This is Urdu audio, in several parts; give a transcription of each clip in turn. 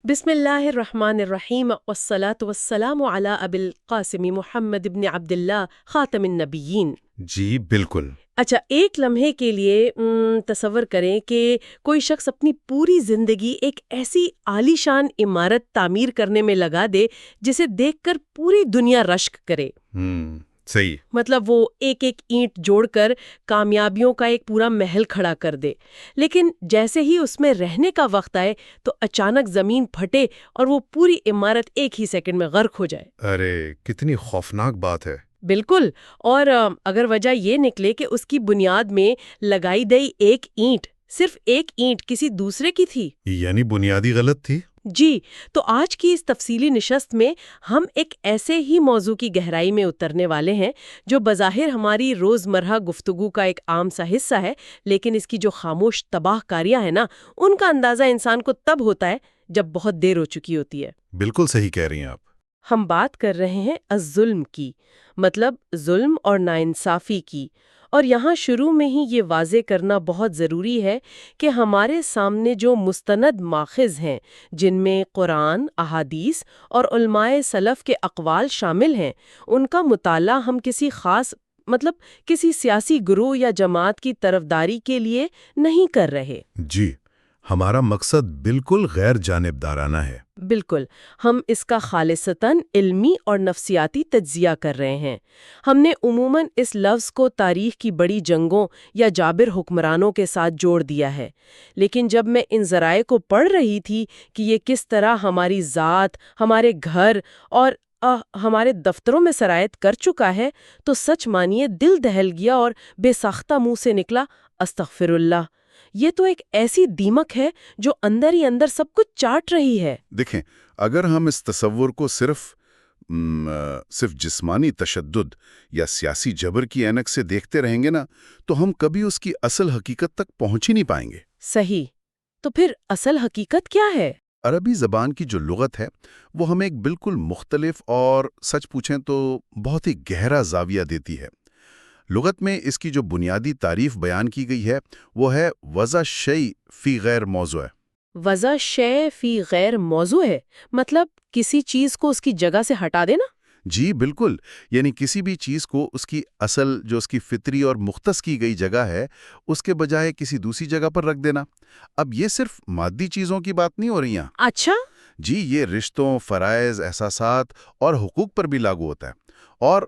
بسم اللہ الرحمن الرحیم والصلاة والسلام علی ابی القاسم محمد ابن عبداللہ خاتم النبیین۔ جی بالکل۔ اچھا، ایک لمحے کے لیے تصور کریں کہ کوئی شخص اپنی پوری زندگی ایک ایسی عالی شان عمارت تعمیر کرنے میں لگا دے جسے دیکھ کر پوری دنیا رشک کرے۔ صحیح۔ مطلب وہ ایک ایک اینٹ جوڑ کر کامیابیوں کا ایک پورا محل کھڑا کر دے، لیکن جیسے ہی اس میں رہنے کا وقت آئے تو اچانک زمین پھٹے اور وہ پوری عمارت ایک ہی سیکنڈ میں غرق ہو جائے۔ ارے کتنی خوفناک بات ہے۔ بالکل، اور اگر وجہ یہ نکلے کہ اس کی بنیاد میں لگائی گئی ایک اینٹ، صرف ایک اینٹ کسی دوسرے کی تھی، یعنی بنیادی غلط تھی۔ جی، تو آج کی اس تفصیلی نشست میں ہم ایک ایسے ہی موضوع کی گہرائی میں اترنے والے ہیں جو بظاہر ہماری روزمرہ گفتگو کا ایک عام سا حصہ ہے، لیکن اس کی جو خاموش تباہ کاریاں ہیں نا، ان کا اندازہ انسان کو تب ہوتا ہے جب بہت دیر ہو چکی ہوتی ہے۔ بالکل صحیح کہہ رہی ہیں آپ۔ ہم بات کر رہے ہیں الظلم کی، مطلب ظلم اور ناانصافی کی، اور یہاں شروع میں ہی یہ واضح کرنا بہت ضروری ہے کہ ہمارے سامنے جو مستند ماخذ ہیں، جن میں قرآن، احادیث اور علماء سلف کے اقوال شامل ہیں، ان کا مطالعہ ہم کسی خاص کسی سیاسی گروہ یا جماعت کی طرفداری کے لیے نہیں کر رہے۔ جی، ہمارا مقصد بالکل غیر جانبدارانہ ہے۔ بالکل، ہم اس کا خالصتاً علمی اور نفسیاتی تجزیہ کر رہے ہیں۔ ہم نے عموماً اس لفظ کو تاریخ کی بڑی جنگوں یا جابر حکمرانوں کے ساتھ جوڑ دیا ہے، لیکن جب میں ان ذرائع کو پڑھ رہی تھی کہ یہ کس طرح ہماری ذات، ہمارے گھر اور ہمارے دفتروں میں سرایت کر چکا ہے، تو سچ مانیے دل دہل گیا اور بے ساختہ منہ سے نکلا، استغفر اللہ! یہ تو ایک ایسی دیمک ہے جو اندر ہی اندر سب کچھ چاٹ رہی ہے۔ دیکھیں، اگر ہم اس تصور کو صرف جسمانی تشدد یا سیاسی جبر کی عینک سے دیکھتے رہیں گے نا، تو ہم کبھی اس کی اصل حقیقت تک پہنچ ہی نہیں پائیں گے۔ صحیح، تو پھر اصل حقیقت کیا ہے؟ عربی زبان کی جو لغت ہے وہ ہمیں ایک بالکل مختلف اور سچ پوچھیں تو بہت ہی گہرا زاویہ دیتی ہے۔ لغت میں اس کی جو بنیادی تعریف بیان کی گئی ہے وہ ہے وضع شیء فی غیر موضوع۔ وضع شیء فی غیر موضوع ہے، مطلب کسی چیز کو اس کی جگہ سے ہٹا دینا؟ جی بالکل، یعنی کسی بھی چیز کو اس کی اصل جو اس کی فطری اور مختص کی گئی جگہ ہے اس کے بجائے کسی دوسری جگہ پر رکھ دینا۔ اب یہ صرف مادی چیزوں کی بات نہیں ہو رہی یہاں۔ اچھا؟ جی، یہ رشتوں، فرائض، احساسات اور حقوق پر بھی لاگو ہوتا ہے۔ اور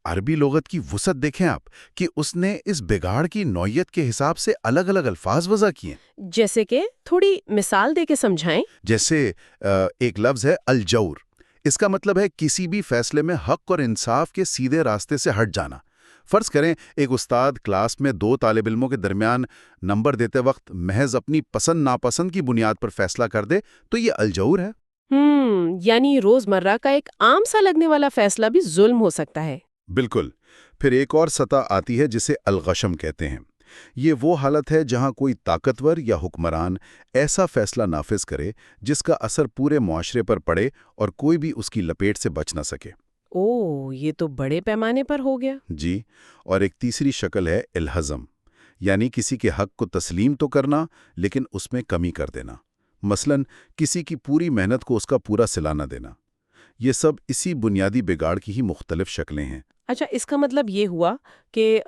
عربی لغت کی وسعت دیکھیں آپ کہ اس نے اس بگاڑ کی نوعیت کے حساب سے الگ الگ الفاظ وضع کیے ہیں۔ جیسے کہ تھوڑی مثال دے کے سمجھائیں۔ جیسے ایک لفظ ہے الجور، اس کا مطلب ہے کسی بھی فیصلے میں حق اور انصاف کے سیدھے راستے سے ہٹ جانا۔ فرض کریں ایک استاد کلاس میں دو طالب علموں کے درمیان نمبر دیتے وقت محض اپنی پسند ناپسند کی بنیاد پر فیصلہ کر دے تو یہ الجور ہے۔ یعنی روزمرہ کا ایک عام سا لگنے والا فیصلہ بھی ظلم ہو سکتا ہے۔ بالکل۔ پھر ایک اور سطح آتی ہے جسے الغشم کہتے ہیں۔ یہ وہ حالت ہے جہاں کوئی طاقتور یا حکمران ایسا فیصلہ نافذ کرے جس کا اثر پورے معاشرے پر پڑے اور کوئی بھی اس کی لپیٹ سے بچ نہ سکے۔ یہ تو بڑے پیمانے پر ہو گیا۔ جی، اور ایک تیسری شکل ہے الہضم، یعنی کسی کے حق کو تسلیم تو کرنا لیکن اس میں کمی کر دینا، مثلا کسی کی پوری محنت کو اس کا پورا صلہ نہ دینا۔ یہ سب اسی بنیادی بگاڑ کی ہی مختلف شکلیں ہیں۔ اچھا، اس کا مطلب یہ ہوا کہ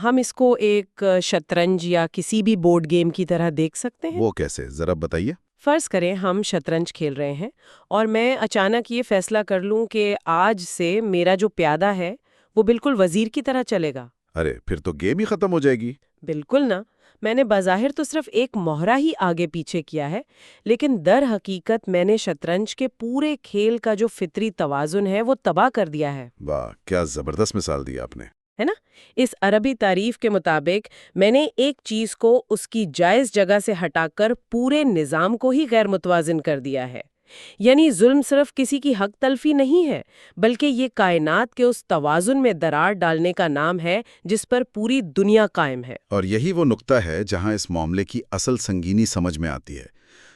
ہم اس کو ایک شطرنج یا کسی بھی بورڈ گیم کی طرح دیکھ سکتے ہیں۔ وہ کیسے؟ ذرا بتائیے۔ فرض کریں ہم شطرنج کھیل رہے ہیں اور میں اچانک یہ فیصلہ کر لوں کہ آج سے میرا جو پیادہ ہے وہ بالکل وزیر کی طرح چلے گا۔ ارے پھر تو گیم ہی ختم ہو جائے گی۔ بالکل نا، میں نے بظاہر تو صرف ایک مہرہ ہی آگے پیچھے کیا ہے، لیکن در حقیقت میں نے شطرنج کے پورے کھیل کا جو فطری توازن ہے وہ تباہ کر دیا ہے۔ واہ، کیا زبردست مثال دی آپ نے۔ ہے نا؟ اس عربی تعریف کے مطابق میں نے ایک چیز کو اس کی جائز جگہ سے ہٹا کر پورے نظام کو ہی غیر متوازن کر دیا ہے۔ یعنی ظلم صرف کسی کی حق تلفی نہیں ہے، بلکہ یہ کائنات کے اس توازن میں درار ڈالنے کا نام ہے جس پر پوری دنیا قائم ہے۔ اور یہی وہ نقطہ ہے جہاں اس معاملے کی اصل سنگینی سمجھ میں آتی ہے۔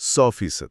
100%।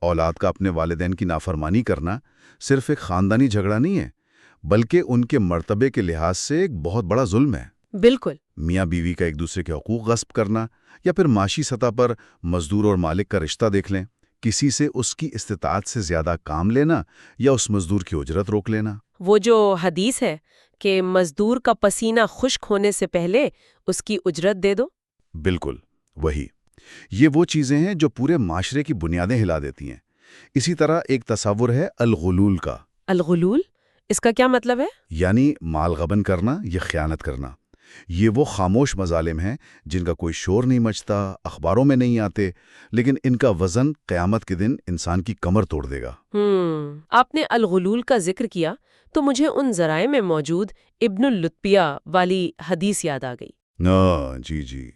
اولاد کا اپنے والدین کی نافرمانی کرنا صرف ایک خاندانی جھگڑا نہیں ہے، بلکہ ان کے مرتبے کے لحاظ سے ایک بہت بڑا ظلم ہے۔ بالکل۔ میاں بیوی کا ایک دوسرے کے حقوق غصب کرنا، یا پھر معاشی سطح پر مزدور اور مالک کا رشتہ دیکھ لیں، کسی سے اس کی استطاعت سے زیادہ کام لینا یا اس مزدور کی اجرت روک لینا۔ وہ جو حدیث ہے کہ مزدور کا پسینہ خشک ہونے سے پہلے اس کی اجرت دے دو۔ بالکل وہی، یہ وہ چیزیں ہیں جو پورے معاشرے کی بنیادیں ہلا دیتی ہیں۔ اسی طرح ایک تصور ہے الغلول کا۔ الغلول؟ اس کا کیا مطلب ہے؟ یعنی مال غبن کرنا یا خیانت کرنا۔ یہ وہ خاموش مظالم ہیں جن کا کوئی شور نہیں مچتا، اخباروں میں نہیں آتے، لیکن ان کا وزن قیامت کے دن انسان کی کمر توڑ دے گا۔ آپ نے الغلول کا ذکر کیا تو مجھے ان ذرائع میں موجود ابن اللتبیہ والی حدیث یاد آ گئی۔ جی،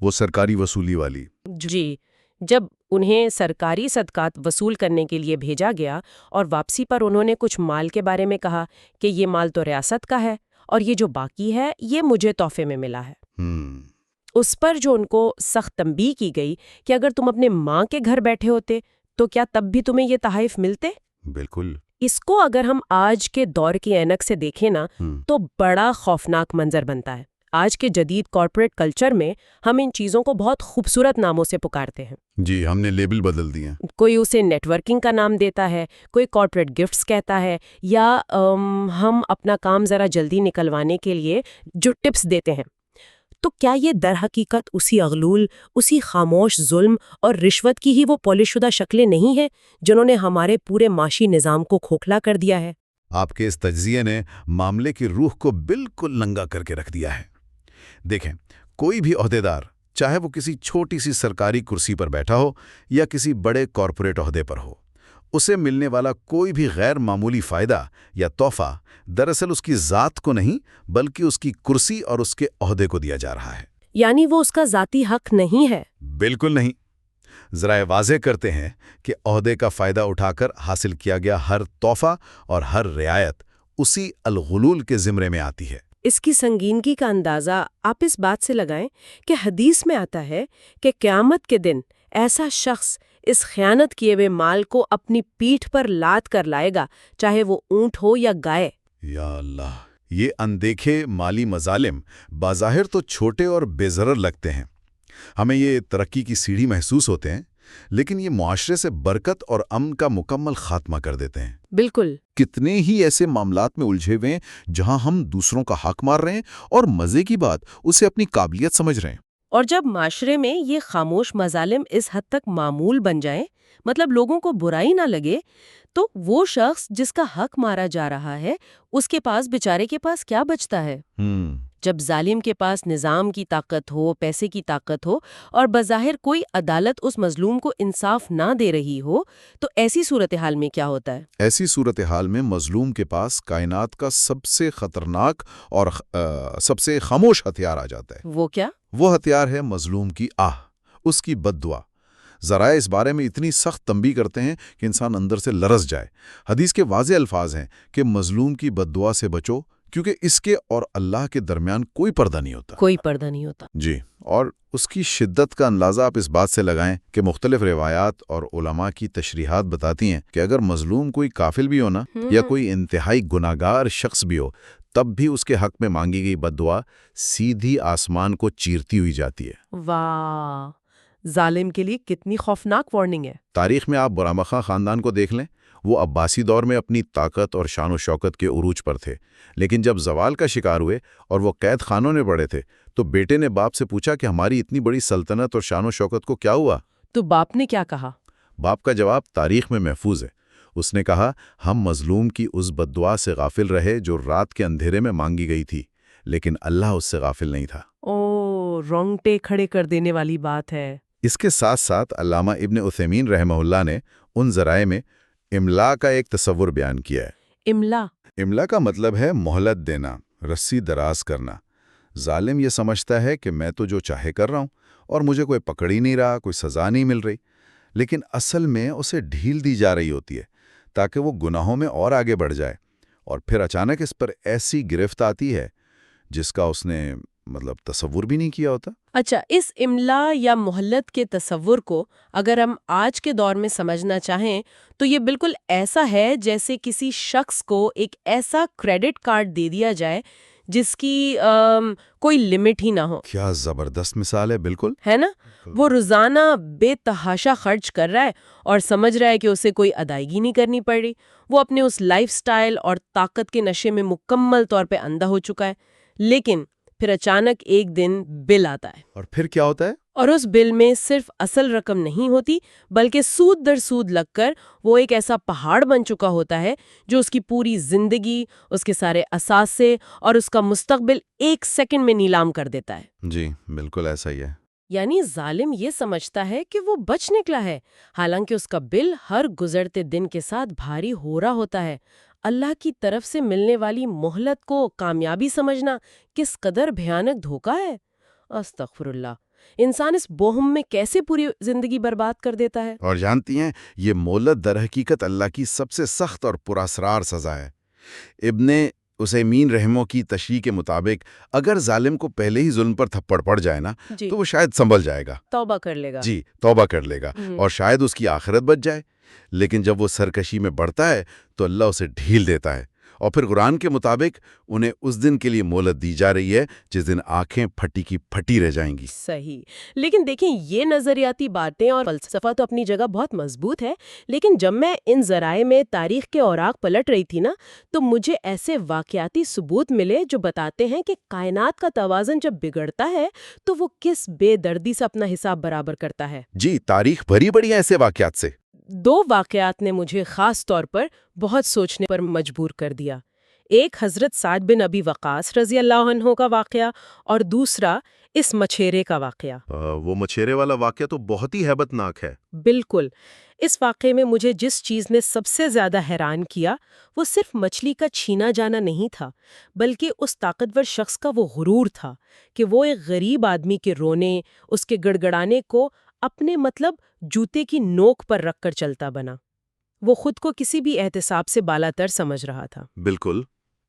وہ سرکاری وصولی والی۔ جی، جب انہیں سرکاری صدقات وصول کرنے کے لیے بھیجا گیا اور واپسی پر انہوں نے کچھ مال کے بارے میں کہا کہ یہ مال تو ریاست کا ہے اور یہ جو باقی ہے یہ مجھے تحفے میں ملا ہے۔ اس پر جو ان کو سخت تنبیہ کی گئی کہ اگر تم اپنے ماں کے گھر بیٹھے ہوتے تو کیا تب بھی تمہیں یہ تحائف ملتے؟ بالکل۔ اس کو اگر ہم آج کے دور کی اینک سے دیکھیں نا تو بڑا خوفناک منظر بنتا ہے۔ آج کے جدید کارپوریٹ کلچر میں ہم ان چیزوں کو بہت خوبصورت ناموں سے پکارتے ہیں۔ جی، ہم نے لیبل بدل دیے۔ کوئی اسے نیٹ ورکنگ کا نام دیتا ہے، کوئی کارپوریٹ گفٹس کہتا ہے، یا ہم اپنا کام ذرا جلدی نکلوانے کے لیے جو ٹپس دیتے ہیں۔ تو کیا یہ در حقیقت اسی اغلول، اسی خاموش ظلم اور رشوت کی ہی وہ پالش شدہ شکلیں نہیں ہیں جنہوں نے ہمارے پورے معاشی نظام کو کھوکھلا کر دیا ہے؟ آپ کے اس تجزیے نے معاملے کی روح کو بالکل ننگا کر کے رکھ دیا ہے۔ دیکھیں، کوئی بھی عہدیدار، چاہے وہ کسی چھوٹی سی سرکاری کرسی پر بیٹھا ہو یا کسی بڑے کارپوریٹ عہدے پر ہو، اسے ملنے والا کوئی بھی غیر معمولی فائدہ یا تحفہ دراصل اس کی ذات کو نہیں بلکہ اس کی کرسی اور اس کے عہدے کو دیا جا رہا ہے۔ یعنی وہ اس کا ذاتی حق نہیں ہے؟ بالکل نہیں۔ ذرائع واضح کرتے ہیں کہ عہدے کا فائدہ اٹھا کر حاصل کیا گیا ہر تحفہ اور ہر رعایت اسی الغلول کے زمرے میں آتی ہے۔ اس کی سنگینی کا اندازہ آپ اس بات سے لگائیں کہ حدیث میں آتا ہے کہ قیامت کے دن ایسا شخص اس خیانت کیے ہوئے مال کو اپنی پیٹھ پر لاد کر لائے گا، چاہے وہ اونٹ ہو یا گائے۔ یا اللہ، یہ اندیکھے مالی مظالم بظاہر تو چھوٹے اور بے ضرر لگتے ہیں، ہمیں یہ ترقی کی سیڑھی محسوس ہوتے ہیں، لیکن یہ معاشرے سے برکت اور امن کا مکمل خاتمہ کر دیتے ہیں۔ بالکل۔ کتنے ہی ایسے معاملات میں الجھے ہوئے ہیں جہاں ہم دوسروں کا حق مار رہے ہیں اور مزے کی بات اسے اپنی قابلیت سمجھ رہے ہیں۔ اور جب معاشرے میں یہ خاموش مظالم اس حد تک معمول بن جائیں، مطلب لوگوں کو برائی نہ لگے، تو وہ شخص جس کا حق مارا جا رہا ہے اس کے پاس، بیچارے کے پاس کیا بچتا ہے؟ جب ظالم کے پاس نظام کی طاقت ہو، پیسے کی طاقت ہو اور بظاہر کوئی عدالت اس مظلوم کو انصاف نہ دے رہی ہو، تو ایسی صورتحال میں کیا ہوتا ہے؟ ایسی صورتحال میں مظلوم کے پاس کائنات کا سب سے خطرناک اور سب سے خاموش ہتھیار آ جاتا ہے۔ وہ کیا؟ وہ ہتھیار ہے مظلوم کی آہ، اس کی بد دعا۔ ذرائع اس بارے میں اتنی سخت تنبیہ کرتے ہیں کہ انسان اندر سے لرز جائے۔ حدیث کے واضح الفاظ ہیں کہ مظلوم کی بد دعا سے بچو، کیونکہ اس کے اور اللہ کے درمیان کوئی پردہ نہیں ہوتا۔ کوئی پردہ نہیں ہوتا۔ جی، اور اس کی شدت کا اندازہ آپ اس بات سے لگائیں کہ مختلف روایات اور علماء کی تشریحات بتاتی ہیں کہ اگر مظلوم کوئی کافل بھی ہو نا، یا کوئی انتہائی گناہگار شخص بھی ہو، تب بھی اس کے حق میں مانگی گئی بد دعا سیدھی آسمان کو چیرتی ہوئی جاتی ہے۔ واہ، ظالم کے لیے کتنی خوفناک وارننگ ہے۔ تاریخ میں آپ برہمہ خاں خاندان کو دیکھ لیں، وہ عباسی دور میں اپنی طاقت اور شان و شوکت کے عروج پر تھے، لیکن جب زوال کا شکار ہوئے اور وہ قید خانوں میں پڑے تھے تو بیٹے نے باپ سے پوچھا کہ ہماری اتنی بڑی سلطنت اور شان و شوکت کو کیا ہوا؟ تو باپ نے کیا کہا؟ باپ کا جواب تاریخ میں محفوظ ہے۔ اس نے کہا، ہم مظلوم کی اس بد دعا سے غافل رہے جو رات کے اندھیرے میں مانگی گئی تھی، لیکن اللہ اس سے غافل نہیں تھا۔ رونگٹے کھڑے کر دینے والی بات ہے۔ اس کے ساتھ ساتھ علامہ ابن عثیمین رحمہ اللہ نے ان ذرائع میں املا کا ایک تصور بیان کیا ہے۔ املا کا مطلب ہے مہلت دینا، رسی دراز کرنا۔ ظالم یہ سمجھتا ہے کہ میں تو جو چاہے کر رہا ہوں اور مجھے کوئی پکڑ ہی نہیں رہا، کوئی سزا نہیں مل رہی، لیکن اصل میں اسے ڈھیل دی جا رہی ہوتی ہے تاکہ وہ گناہوں میں اور آگے بڑھ جائے، اور پھر اچانک اس پر ایسی گرفت آتی ہے جس کا اس نے تصور بھی نہیں کیا ہوتا۔ اچھا، اس املا یا مہلت کے تصور کو اگر ہم آج کے دور میں سمجھنا چاہیں تو یہ بالکل ایسا ہے جیسے کسی شخص کو ایک ایسا کریڈٹ کارڈ دے دیا جائے جس کی کوئی لمٹ ہی نہ ہو، کیا زبردست مثال ہے، بالکل ہے نا؟ وہ روزانہ بے تحاشا خرچ کر رہا ہے اور سمجھ رہا ہے کہ اسے کوئی ادائیگی نہیں کرنی پڑ رہی۔ وہ اپنے اس لائف سٹائل اور طاقت کے نشے میں مکمل طور پہ اندھا ہو چکا ہے، لیکن پھر اچانک ایک دن بل آتا ہے، اور پھر کیا ہوتا ہے؟ اور اس بل میں صرف اصل رقم نہیں ہوتی بلکہ سود در سود لگ کر وہ ایک ایسا پہاڑ بن چکا ہوتا ہے جو اس کی پوری زندگی، اس کے سارے اثاثے اور اس کا مستقبل ایک سیکنڈ میں نیلام کر دیتا ہے۔ جی بالکل ایسا ہی ہے۔ یعنی ظالم یہ سمجھتا ہے کہ وہ بچ نکلا ہے، حالانکہ اس کا بل ہر گزرتے دن کے ساتھ بھاری ہو رہا ہوتا ہے۔ اللہ کی طرف سے ملنے والی مہلت کو کامیابی سمجھنا کس قدر بھیانک دھوکہ ہے۔ استغفر اللہ، انسان اس بوہم میں کیسے پوری زندگی برباد کر دیتا ہے۔ اور جانتی ہیں، یہ مہلت در حقیقت اللہ کی سب سے سخت اور پراسرار سزا ہے۔ ابن عثیمین رحمہ کی تشریح کے مطابق اگر ظالم کو پہلے ہی ظلم پر تھپڑ پڑ جائے نا جی، تو وہ شاید سنبھل جائے گا، توبہ کر لے گا۔ جی توبہ کر لے گا، اور شاید اس کی آخرت بچ جائے۔ لیکن جب وہ سرکشی میں بڑھتا ہے تو اللہ اسے ڈھیل دیتا ہے، اور پھر قرآن کے مطابق انہیں اس دن کے لیے مہلت دی جا رہی ہے جس دن آنکھیں پھٹی کی پھٹی رہ جائیں گی۔ صحیح، لیکن دیکھیں یہ نظریاتی باتیں اور فلسفہ تو اپنی جگہ بہت مضبوط ہے، لیکن جب میں ان ذرائع میں تاریخ کے اوراق پلٹ رہی تھی نا تو مجھے ایسے واقعاتی ثبوت ملے جو بتاتے ہیں کہ کائنات کا توازن جب بگڑتا ہے تو وہ کس بے دردی سے اپنا حساب برابر کرتا ہے۔ جی تاریخ بھری پڑی ہے ایسے واقعات سے۔ دو واقعات نے مجھے خاص طور پر بہت سوچنے پر مجبور کر دیا۔ ایک حضرت سعد بن ابی وقاص رضی اللہ عنہ کا واقعہ اور دوسرا اس مچھیرے کا واقعہ۔ وہ مچھیرے والا واقعہ تو بہت ہی ہیبت ناک ہے۔ بالکل، اس واقعے میں مجھے جس چیز نے سب سے زیادہ حیران کیا وہ صرف مچھلی کا چھینا جانا نہیں تھا، بلکہ اس طاقتور شخص کا وہ غرور تھا کہ وہ ایک غریب آدمی کے رونے، اس کے گڑگڑانے کو اپنے جوتے کی نوک پر رکھ کر چلتا بنا۔ وہ خود کو کسی بھی احتساب سے بالاتر سمجھ رہا تھا۔ بالکل۔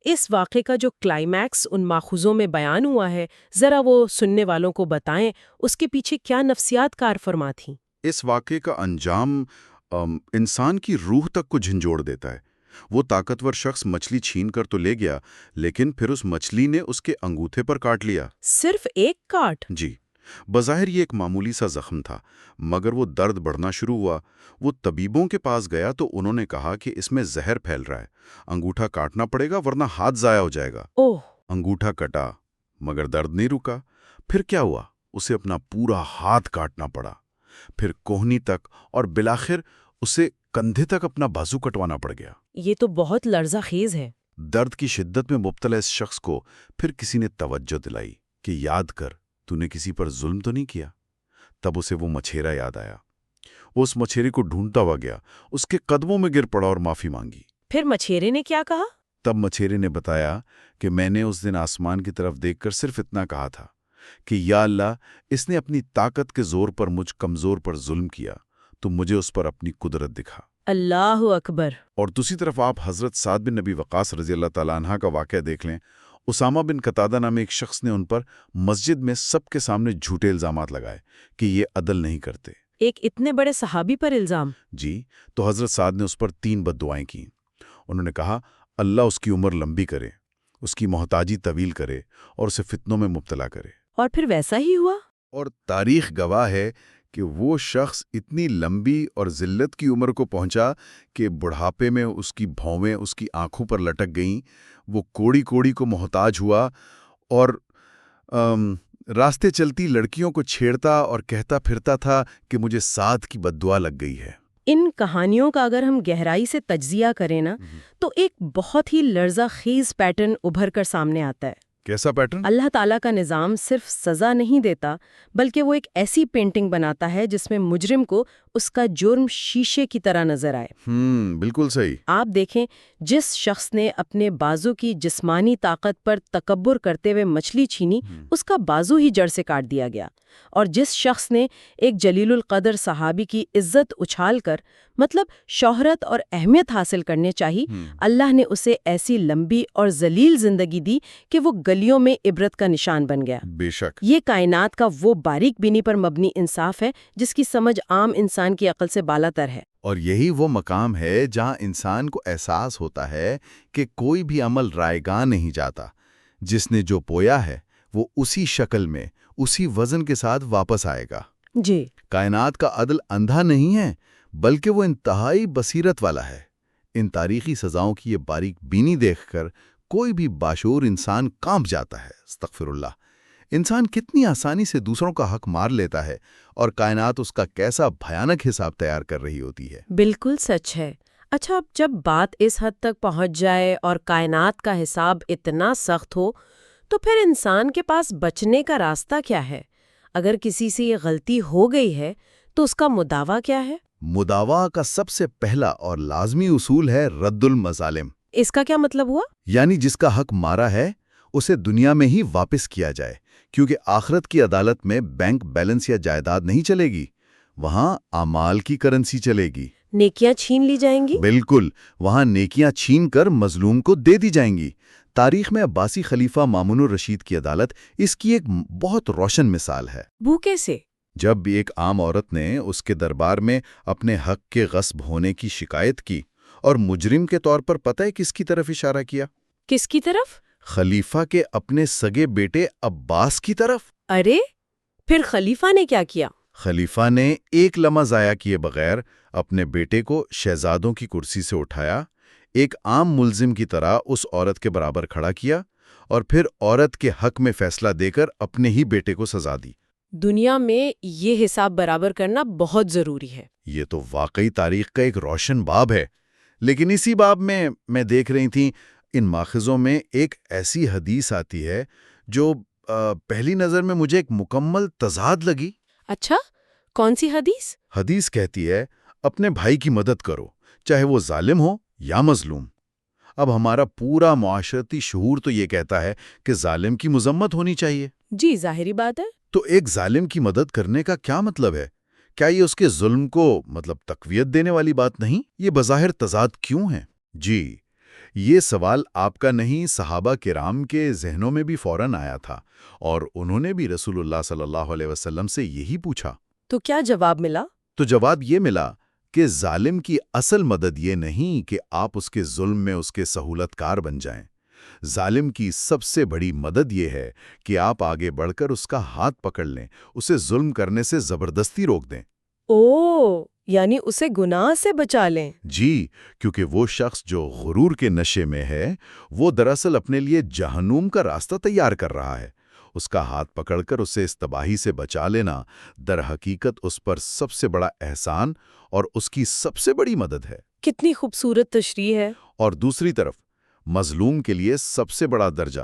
اس واقعے کا جو کلائمیکس ان ماخوذوں میں بیان ہوا ہے، ذرا وہ سننے والوں کو بتائیں اس کے پیچھے کیا نفسیات کار فرما تھیں۔ اس واقعے کا انجام انسان کی روح تک کو جھنجھوڑ دیتا ہے۔ وہ طاقتور شخص مچھلی چھین کر تو لے گیا، لیکن پھر اس مچھلی نے اس کے انگوٹھے پر کاٹ لیا۔ صرف ایک کاٹ؟ جی، بظاہر یہ ایک معمولی سا زخم تھا، مگر وہ درد بڑھنا شروع ہوا۔ وہ طبیبوں کے پاس گیا تو انہوں نے کہا کہ اس میں زہر پھیل رہا ہے، انگوٹھا کاٹنا پڑے گا ورنہ ہاتھ ضائع ہو جائے گا۔ اوہ! انگوٹھا کٹا، مگر درد نہیں رکا۔ پھر کیا ہوا؟ اسے اپنا پورا ہاتھ کاٹنا پڑا، پھر کوہنی تک، اور بالآخر اسے کندھے تک اپنا بازو کٹوانا پڑ گیا۔ یہ تو بہت لرزہ خیز ہے۔ درد کی شدت میں مبتلا اس شخص کو پھر کسی نے توجہ دلائی کہ یاد کر، تو نے کسی پر ظلم تو نہیں کیا۔ تب اسے وہ مچھیرا یاد آیا۔ وہ اس مچھیرے کو ڈھونڈتا ہوا گیا، اس کے قدموں میں گر پڑا اور معافی مانگی۔ پھر مچھیرے نے کیا کہا؟ تب مچھیرے نے بتایا کہ میں نے اس دن آسمان کی طرف دیکھ کر صرف اتنا کہا تھا کہ یا اللہ، اس نے اپنی طاقت کے زور پر مجھ کمزور پر ظلم کیا، تو مجھے اس پر اپنی قدرت دکھا۔ اللہ اکبر۔ اور دوسری طرف آپ حضرت سعد بن نبی وقاص رضی اللہ تعالیٰ عنہ کا واقعہ دیکھ لیں۔ اسامہ بن قتادہ نامی ایک شخص نے ان پر مسجد میں سب کے سامنے جھوٹے الزامات لگائے کہ یہ عدل نہیں کرتے۔ ایک اتنے بڑے صحابی پر الزام؟ جی، تو حضرت سعد نے اس پر 3 بد دعائیں کیں۔ انہوں نے کہا اللہ اس کی عمر لمبی کرے، اس کی محتاجی طویل کرے اور اسے فتنوں میں مبتلا کرے۔ اور پھر ویسا ہی ہوا؟ اور تاریخ گواہ ہے کہ وہ شخص اتنی لمبی اور ذلت کی عمر کو پہنچا کہ بڑھاپے میں اس کی بھویں اس کی آنکھوں پر لٹک گئیں۔ وہ کوڑی کوڑی کو محتاج ہوا اور راستے چلتی لڑکیوں کو چھیڑتا اور کہتا پھرتا تھا کہ مجھے سعد کی بددعا لگ گئی ہے۔ ان کہانیوں کا اگر ہم گہرائی سے تجزیہ کریں نا تو ایک بہت ہی لرزہ خیز پیٹرن ابھر کر سامنے آتا ہے۔ کیسا پیٹرن؟ اللہ تعالیٰ کا نظام صرف سزا نہیں دیتا بلکہ وہ ایک ایسی پینٹنگ بناتا ہے جس میں مجرم کو اس کا جرم شیشے کی طرح نظر آئے۔ بالکل صحیح۔ آپ دیکھیں، جس شخص نے اپنے بازو کی جسمانی طاقت پر تکبر کرتے ہوئے مچھلی چھینی، اس کا بازو ہی جڑ سے کاٹ دیا گیا، اور جس شخص نے ایک جلیل القدر صحابی کی عزت اچھال کر مطلب شہرت اور اہمیت حاصل کرنے چاہیے، اللہ نے اسے ایسی لمبی اور ذلیل زندگی دی کہ وہ گلیوں میں عبرت کا نشان بن گیا۔ بے شک۔ یہ کائنات کا وہ باریک بینی پر مبنی انصاف ہے جس کی سمجھ عام انسان کی عقل سے بالاتر ہے۔ اور یہی وہ مقام ہے جہاں انسان کو احساس ہوتا ہے کہ کوئی بھی عمل رائیگاں نہیں جاتا، جس نے جو بویا ہے وہ اسی شکل میں، اسی وزن کے ساتھ واپس آئے گا۔ جی، کائنات کا عدل اندھا نہیں ہے، بلکہ وہ انتہائی بصیرت والا ہے۔ ان تاریخی سزاؤں کی یہ باریک بینی دیکھ کر کوئی بھی باشعور انسان کانپ جاتا ہے۔ استغفر اللہ! انسان کتنی آسانی سے دوسروں کا حق مار لیتا ہے، اور کائنات اس کا کیسا بھیانک حساب تیار کر رہی ہوتی ہے۔ بالکل سچ ہے۔ اچھا، اب جب بات اس حد تک پہنچ جائے اور کائنات کا حساب اتنا سخت ہو تو پھر انسان کے پاس بچنے کا راستہ کیا ہے؟ اگر کسی سے یہ غلطی ہو گئی ہے تو اس کا مداوع کیا ہے؟ مداوع کا سب سے پہلا اور لازمی اصول ہے رد المظالم۔ اس کا کیا مطلب ہوا؟ یعنی جس کا حق مارا ہے اسے دنیا میں ہی واپس کیا جائے، کیونکہ آخرت کی عدالت میں بینک بیلنس یا جائیداد نہیں چلے گی، وہاں اعمال کی کرنسی چلے گی۔ نیکیاں چھین لی جائیں گی؟ بالکل، وہاں نیکیاں چھین کر مظلوم کو دے دی جائیں گی۔ تاریخ میں عباسی خلیفہ مامون الرشید کی عدالت اس کی ایک بہت روشن مثال ہے۔ وہ کیسے؟ جب بھی ایک عام عورت نے اس کے دربار میں اپنے حق کے غصب ہونے کی شکایت کی، اور مجرم کے طور پر پتہ ہے کس کی طرف اشارہ کیا؟ کس کی طرف؟ خلیفہ کے اپنے سگے بیٹے عباس کی طرف۔ ارے پھر خلیفہ نے کیا کیا؟ خلیفہ نے ایک لمحہ ضائع کیے بغیر اپنے بیٹے کو شہزادوں کی کرسی سے اٹھایا، ایک عام ملزم کی طرح اس عورت کے برابر کھڑا کیا، اور پھر عورت کے حق میں فیصلہ دے کر اپنے ہی بیٹے کو سزا دی۔ دنیا میں یہ حساب برابر کرنا بہت ضروری ہے۔ یہ تو واقعی تاریخ کا ایک روشن باب ہے، لیکن اسی باب میں دیکھ رہی تھی ان ماخذوں میں ایک ایسی حدیث آتی ہے جو پہلی نظر میں مجھے ایک مکمل تضاد لگی۔ اچھا، کون سی حدیث؟ حدیث کہتی ہے اپنے بھائی کی مدد کرو، چاہے وہ ظالم ہو یا مظلوم۔ اب ہمارا پورا معاشرتی شعور تو یہ کہتا ہے کہ ظالم کی مذمت ہونی چاہیے۔ جی، ظاہری بات ہے۔ تو ایک ظالم کی مدد کرنے کا کیا مطلب ہے؟ کیا یہ اس کے ظلم کو تقویت دینے والی بات نہیں؟ یہ بظاہر تضاد کیوں ہے؟ جی، یہ سوال آپ کا نہیں، صحابہ کرام کے ذہنوں میں بھی فوراً آیا تھا، اور انہوں نے بھی رسول اللہ صلی اللہ علیہ وسلم سے یہی پوچھا۔ تو کیا جواب ملا؟ تو جواب یہ ملا کہ ظالم کی اصل مدد یہ نہیں کہ آپ اس کے ظلم میں اس کے سہولت کار بن جائیں۔ ظالم کی سب سے بڑی مدد یہ ہے کہ آپ آگے بڑھ کر اس کا ہاتھ پکڑ لیں، اسے ظلم کرنے سے زبردستی روک دیں۔ یعنی اسے گناہ سے بچا لیں۔ جی، کیونکہ وہ شخص جو غرور کے نشے میں ہے وہ دراصل اپنے لیے جہنم کا راستہ تیار کر رہا ہے۔ اس کا ہاتھ پکڑ کر اسے اس تباہی سے بچا لینا در حقیقت اس پر سب سے بڑا احسان اور اس کی سب سے بڑی مدد ہے۔ کتنی خوبصورت تشریح ہے۔ اور دوسری طرف مظلوم کے لیے سب سے بڑا درجہ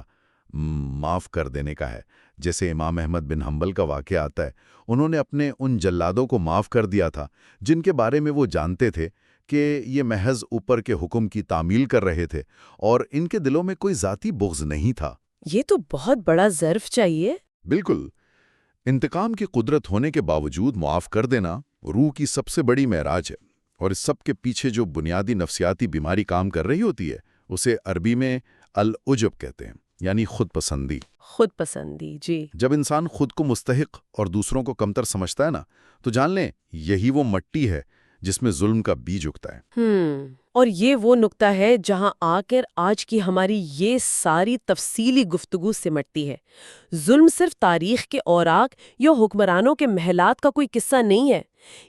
معاف کر دینے کا ہے۔ جیسے امام احمد بن حنبل کا واقعہ آتا ہے، انہوں نے اپنے ان جلادوں کو معاف کر دیا تھا جن کے بارے میں وہ جانتے تھے کہ یہ محض اوپر کے حکم کی تعمیل کر رہے تھے، اور ان کے دلوں میں کوئی ذاتی بغض نہیں تھا۔ یہ تو بہت بڑا ظرف چاہیے۔ بالکل، انتقام کی قدرت ہونے کے باوجود معاف کر دینا روح کی سب سے بڑی معراج ہے، اور اس سب کے پیچھے جو بنیادی نفسیاتی بیماری کام کر رہی ہوتی ہے اسے عربی میں العجب کہتے ہیں، یعنی خود پسندی۔ خود پسندی، جی۔ جب انسان خود کو مستحق اور دوسروں کو کمتر سمجھتا ہے نا، تو جان لیں یہی وہ مٹی ہے جس میں ظلم کا بیج اگتا ہے۔ اور یہ وہ نقطہ ہے جہاں آ کر آج کی ہماری یہ ساری تفصیلی گفتگو سمٹتی ہے۔ ظلم صرف تاریخ کے اوراق یا حکمرانوں کے محلات کا کوئی قصہ نہیں ہے،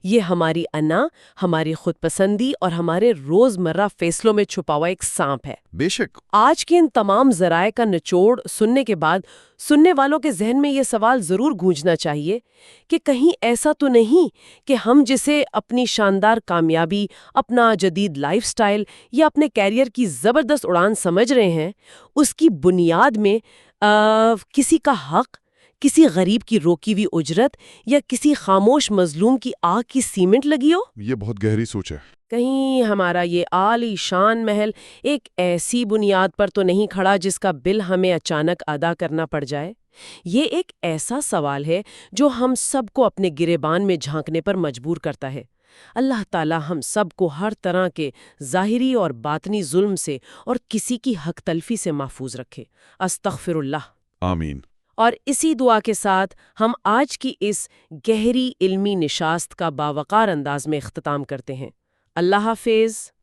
یہ ہماری انا، ہماری خود پسندی اور ہمارے روزمرہ فیصلوں میں چھپا ہوا ایک سانپ ہے۔ بے شک۔ آج کے ان تمام ذرائع کا نچوڑ سننے کے بعد سننے والوں کے ذہن میں یہ سوال ضرور گونجنا چاہیے کہ کہیں ایسا تو نہیں کہ ہم جسے اپنی شاندار کامیابی، اپنا جدید لائف سٹائل یا اپنے کیریئر کی زبردست اڑان سمجھ رہے ہیں، اس کی بنیاد میں کسی کا حق، کسی غریب کی روکی ہوئی اجرت یا کسی خاموش مظلوم کی آگ کی سیمنٹ لگی ہو؟ یہ بہت گہری سوچ ہے۔ کہیں ہمارا یہ عالی شان محل ایک ایسی بنیاد پر تو نہیں کھڑا جس کا بل ہمیں اچانک ادا کرنا پڑ جائے؟ یہ ایک ایسا سوال ہے جو ہم سب کو اپنے گریبان میں جھانکنے پر مجبور کرتا ہے۔ اللہ تعالی ہم سب کو ہر طرح کے ظاہری اور باطنی ظلم سے اور کسی کی حق تلفی سے محفوظ رکھے۔ استغفر اللہ۔ آمین۔ اور اسی دعا کے ساتھ ہم آج کی اس گہری علمی نشست کا باوقار انداز میں اختتام کرتے ہیں۔ اللہ حافظ۔